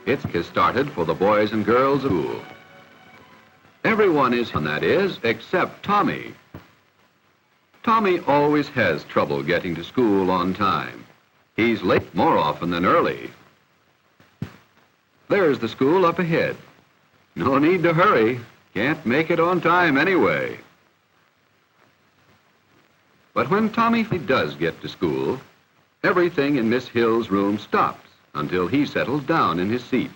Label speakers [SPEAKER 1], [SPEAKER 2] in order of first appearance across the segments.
[SPEAKER 1] It's started for the boys and girls of school. Everyone is, and that is, except Tommy. Tommy always has trouble getting to school on time. He's late more often than early. There's the school up ahead. No need to hurry. Can't make it on time anyway. But when Tommy does get to school, everything in Miss Hill's room stops until he settles down in his seat.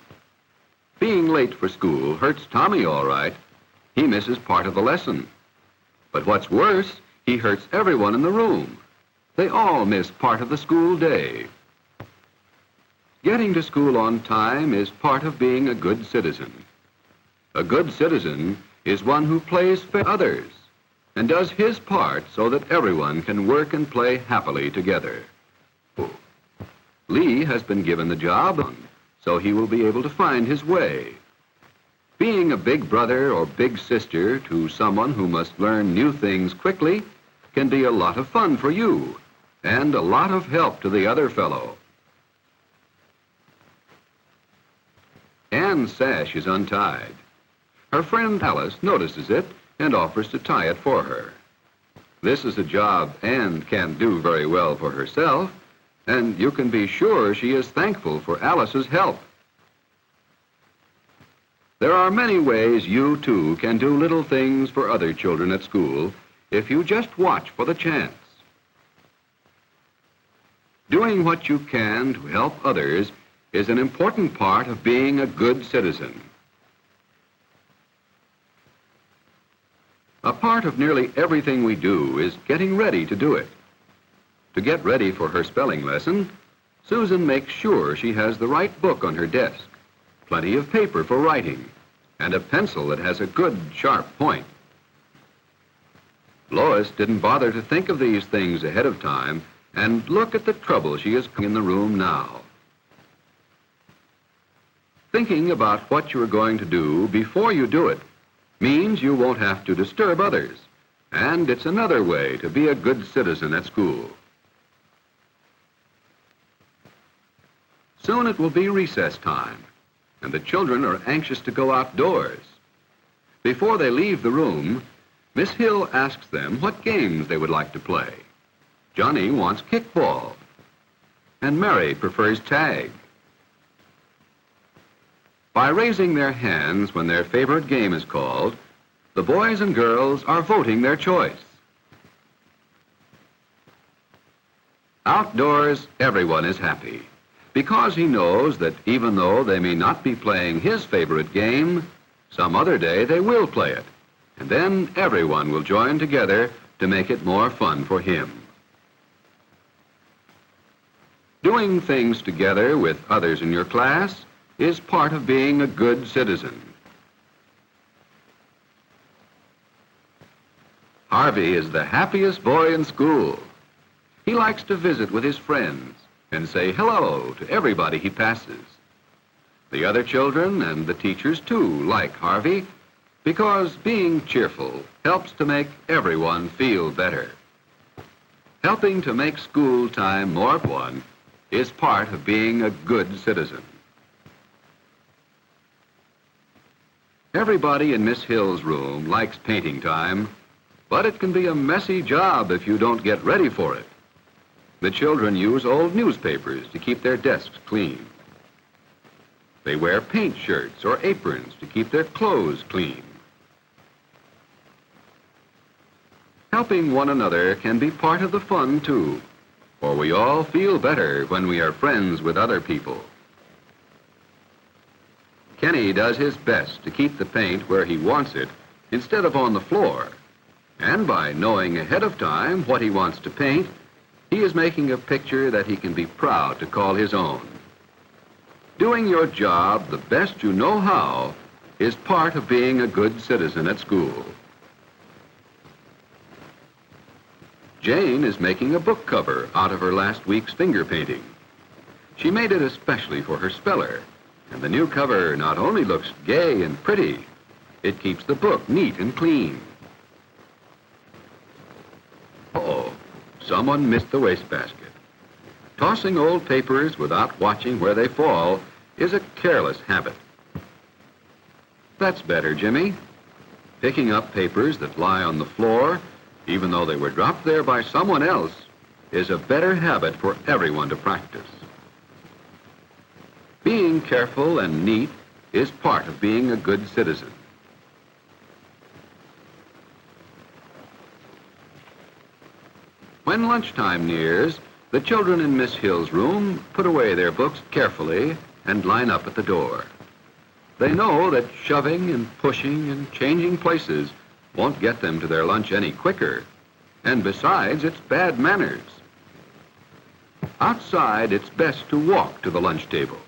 [SPEAKER 1] Being late for school hurts Tommy all right. He misses part of the lesson. But what's worse, he hurts everyone in the room. They all miss part of the school day. Getting to school on time is part of being a good citizen. A good citizen is one who plays for others and does his part so that everyone can work and play happily together. Lee has been given the job, so he will be able to find his way. Being a big brother or big sister to someone who must learn new things quickly can be a lot of fun for you and a lot of help to the other fellow. Anne's sash is untied. Her friend Alice notices it and offers to tie it for her. This is a job Anne can't do very well for herself, and you can be sure she is thankful for Alice's help. There are many ways you, too, can do little things for other children at school if you just watch for the chance. Doing what you can to help others is an important part of being a good citizen. A part of nearly everything we do is getting ready to do it. To get ready for her spelling lesson, Susan makes sure she has the right book on her desk, plenty of paper for writing, and a pencil that has a good, sharp point. Lois didn't bother to think of these things ahead of time, and look at the trouble she is in the room now. Thinking about what you are going to do before you do it means you won't have to disturb others, and it's another way to be a good citizen at school. Soon it will be recess time, and the children are anxious to go outdoors. Before they leave the room, Miss Hill asks them what games they would like to play. Johnny wants kickball, and Mary prefers tag. By raising their hands when their favorite game is called, the boys and girls are voting their choice. Outdoors, everyone is happy, because he knows that even though they may not be playing his favorite game, some other day they will play it, and then everyone will join together to make it more fun for him. Doing things together with others in your class is part of being a good citizen. Harvey is the happiest boy in school. He likes to visit with his friends and say hello to everybody he passes. The other children and the teachers, too, like Harvey because being cheerful helps to make everyone feel better. Helping to make school time more fun is part of being a good citizen. Everybody in Miss Hill's room likes painting time, but it can be a messy job if you don't get ready for it. The children use old newspapers to keep their desks clean. They wear paint shirts or aprons to keep their clothes clean. Helping one another can be part of the fun, too, for we all feel better when we are friends with other people. Kenny does his best to keep the paint where he wants it instead of on the floor. And by knowing ahead of time what he wants to paint, he is making a picture that he can be proud to call his own. Doing your job the best you know how is part of being a good citizen at school. Jane is making a book cover out of her last week's finger painting. She made it especially for her speller. And the new cover not only looks gay and pretty, it keeps the book neat and clean. Uh-oh, someone missed the wastebasket. Tossing old papers without watching where they fall is a careless habit. That's better, Jimmy. Picking up papers that lie on the floor, even though they were dropped there by someone else, is a better habit for everyone to practice. Being careful and neat is part of being a good citizen. When lunchtime nears, the children in Miss Hill's room put away their books carefully and line up at the door. They know that shoving and pushing and changing places won't get them to their lunch any quicker, and besides, it's bad manners. Outside, it's best to walk to the lunch table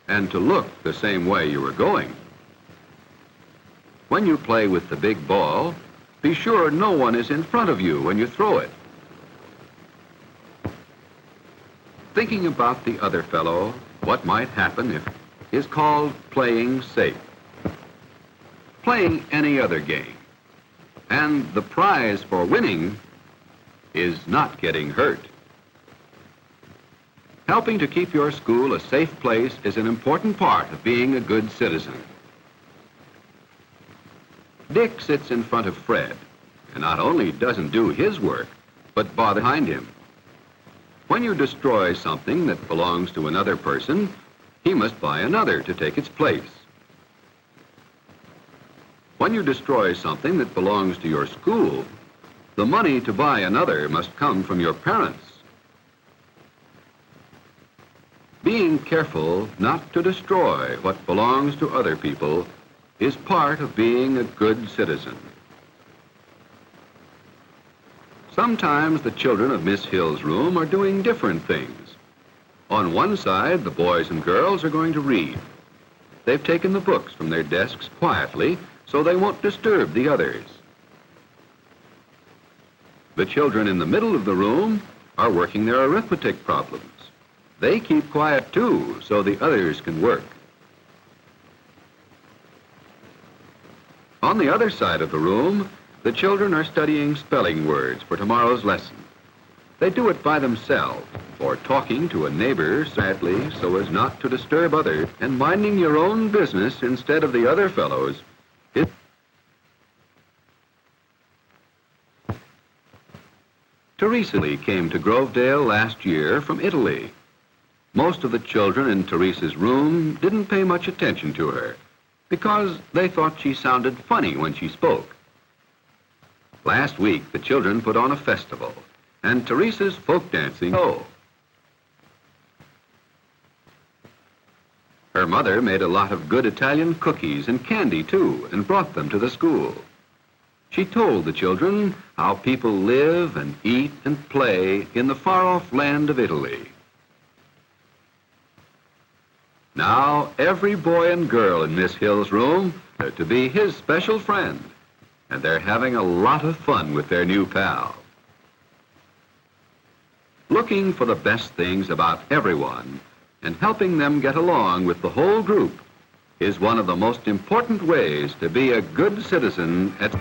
[SPEAKER 1] and to look the same way you are going. When you play with the big ball, be sure no one is in front of you when you throw it. Thinking about the other fellow, what might happen is called playing safe. Playing any other game. And the prize for winning is not getting hurt. Helping to keep your school a safe place is an important part of being a good citizen. Dick sits in front of Fred, and not only doesn't do his work, but bother behind him. When you destroy something that belongs to another person, he must buy another to take its place. When you destroy something that belongs to your school, the money to buy another must come from your parents. Being careful not to destroy what belongs to other people is part of being a good citizen. Sometimes the children of Miss Hill's room are doing different things. On one side, the boys and girls are going to read. They've taken the books from their desks quietly so they won't disturb the others. The children in the middle of the room are working their arithmetic problems. They keep quiet too, so the others can work. On the other side of the room, the children are studying spelling words for tomorrow's lesson. They do it by themselves, or talking to a neighbor sadly so as not to disturb others, and minding your own business instead of the other fellows. Teresa came to Grovedale last year from Italy. Most of the children in Teresa's room didn't pay much attention to her because they thought she sounded funny when she spoke. Last week, the children put on a festival, and Teresa's folk dancing. Her mother made a lot of good Italian cookies and candy, too, and brought them to the school. She told the children how people live and eat and play in the far-off land of Italy. Now, every boy and girl in Miss Hill's room are to be his special friend, and they're having a lot of fun with their new pal. Looking for the best things about everyone and helping them get along with the whole group is one of the most important ways to be a good citizen at